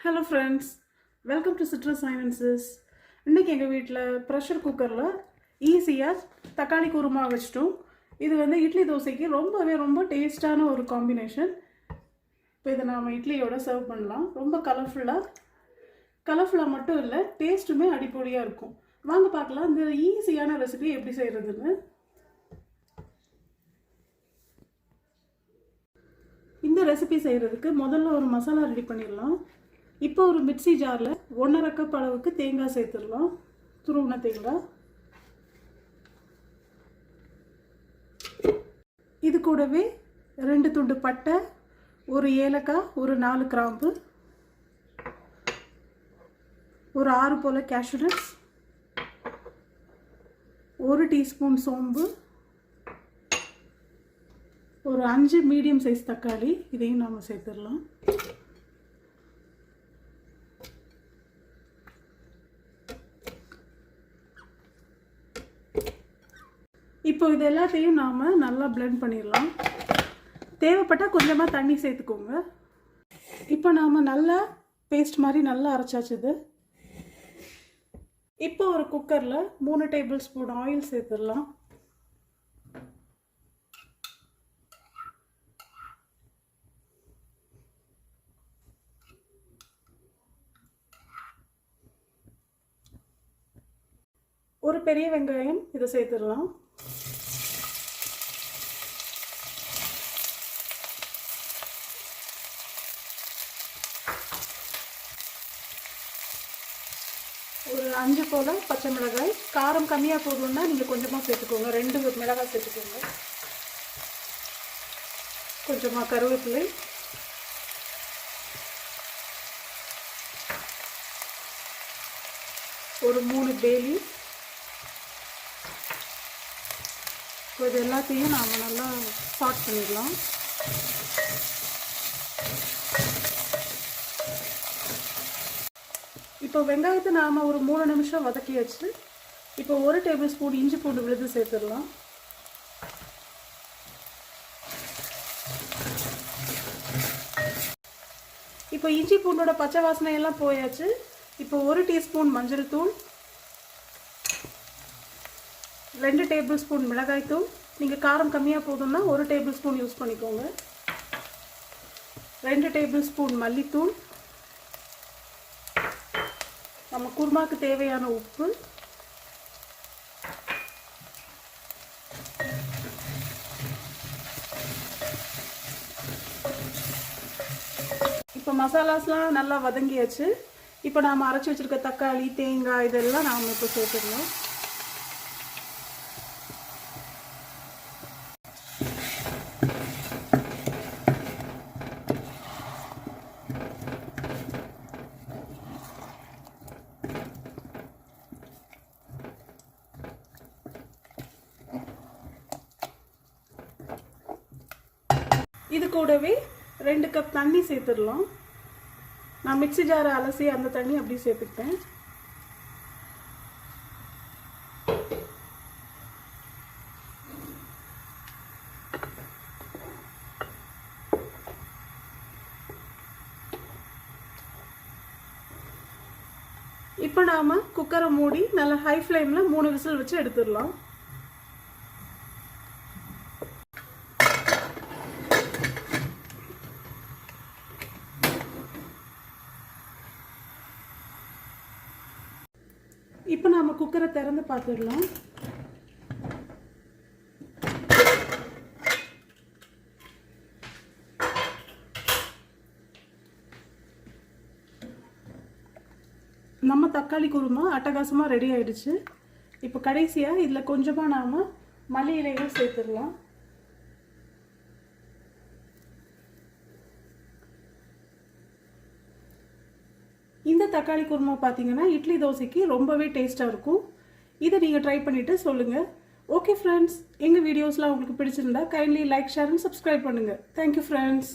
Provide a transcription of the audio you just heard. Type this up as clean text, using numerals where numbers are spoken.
Hello friends, welcome to Citrus Sciences. இன்னைக்கு எங்க வீட்ல பிரஷர் குக்கர்ல ஈஸியா தக்காளி குருமா வச்சிட்டோம். இது வந்து இட்லி தோசைக்கு ரொம்ப டேஸ்டான ஒரு காம்பினேஷன். இப்போ இத நாம இட்லியோட சர்வ் பண்ணலாம். ரொம்ப கலர்ஃபுல்லா மட்டும் இல்ல, டேஸ்ட்டுமே அடிப்பொலியா இருக்கும். வாங்க பார்க்கலாம் இந்த ஈஸியான ரெசிபி எப்படி செய்யறதுன்னு. இந்த ரெசிபி செய்யறதுக்கு முதல்ல ஒரு மசாலா ரெடி பண்ணிடலாம். இப்போ ஒரு மிக்ஸி ஜாரில் 1.5 கப் அளவுக்கு தேங்காய் சேர்த்துடலாம். துருவின தேங்காய். இது கூடவே 2 துண்டு பட்டை, ஒரு ஏலக்காய், ஒரு 4 கிராம்பு, ஒரு 6 போல கேஷ்யூ நட்ஸ், 1 டீஸ்பூன் சோம்பு, ஒரு 5 மீடியம் சைஸ் தக்காளி, இதையும் நாம் சேர்த்துடலாம். இப்போ இது எல்லாத்தையும் நாம் நல்லா பிளெண்ட் பண்ணிடலாம். தேவைப்பட்டால் கொஞ்சமாக தண்ணி சேர்த்துக்கோங்க. இப்போ நாம் நல்லா பேஸ்ட் மாதிரி நல்லா அரைச்சாச்சுது. இப்போ ஒரு குக்கரில் 3 டேபிள் ஸ்பூன் ஆயில் சேர்த்துடலாம். ஒரு பெரிய வெங்காயம் இதை சேர்த்துடலாம். ஒரு 5 போல பச்சை மிளகாய். காரம் கம்மியாக போதும்னா நீங்கள் கொஞ்சமாக சேர்த்துக்கோங்க. 2 மிளகாய் சேர்த்துக்கோங்க. கொஞ்சமாக கருவேப்பிலை, ஒரு 3 பேலி. இது எல்லாத்தையும் நாம் நல்லா சாட் பண்ணிடலாம். இப்போ வெங்காயத்தை நாம் ஒரு 3 நிமிஷம் வதக்கியாச்சு. இப்போ 1 டேபிள் ஸ்பூன் இஞ்சி பூண்டு விழுது சேர்த்துடலாம். இப்போ இஞ்சி பூண்டோட பச்சை வாசனை எல்லாம் போயாச்சு. இப்போ 1 டீஸ்பூன் மஞ்சள் தூள், 2 டேபிள் ஸ்பூன் மிளகாய் தூள். நீங்கள் காரம் கம்மியாக போதும்னா 1 டேபிள் ஸ்பூன் யூஸ் பண்ணிக்கோங்க. 2 டேபிள் ஸ்பூன் மல்லித்தூள், நம்ம குருமாக்கு தேவையான உப்பு, இப்போ மசாலாஸ்லாம் நல்லா வதங்கியாச்சு. இப்போ நாம் அரைச்சி வச்சிருக்க தக்காளி, தேங்காய் இதெல்லாம் நாம் இப்போ சேர்த்துடலாம். இது கூடவே 2 கப் தண்ணி சேர்த்துடலாம். நான் மிக்ஸி ஜாரை அலசி அந்த தண்ணி அப்படி சேர்த்துக்கிட்டேன். இப்போ நாம் குக்கரை மூடி நல்லா ஹை ஃப்ளேமில் 3 விசில் வச்சு எடுத்துடலாம். இப்போ நாம் குக்கரை திறந்து பார்த்துடலாம். நம்ம தக்காளி குருமா அட்டகாசமாக ரெடி ஆயிடுச்சு. இப்போ கடைசியாக இதில் கொஞ்சமாக நாம் மல்லி இலைகள் சேர்த்துடலாம். இந்த தக்காளி குருமா பார்த்தீங்கன்னா இட்லி தோசைக்கு ரொம்பவே டேஸ்ட்டாக இருக்கும். இதை நீங்கள் ட்ரை பண்ணிவிட்டு சொல்லுங்கள். ஓகே ஃப்ரெண்ட்ஸ், எங்கள் வீடியோஸ்லாம் உங்களுக்கு பிடிச்சிருந்தா kindly like, share and subscribe பண்ணுங்கள். Thank you friends.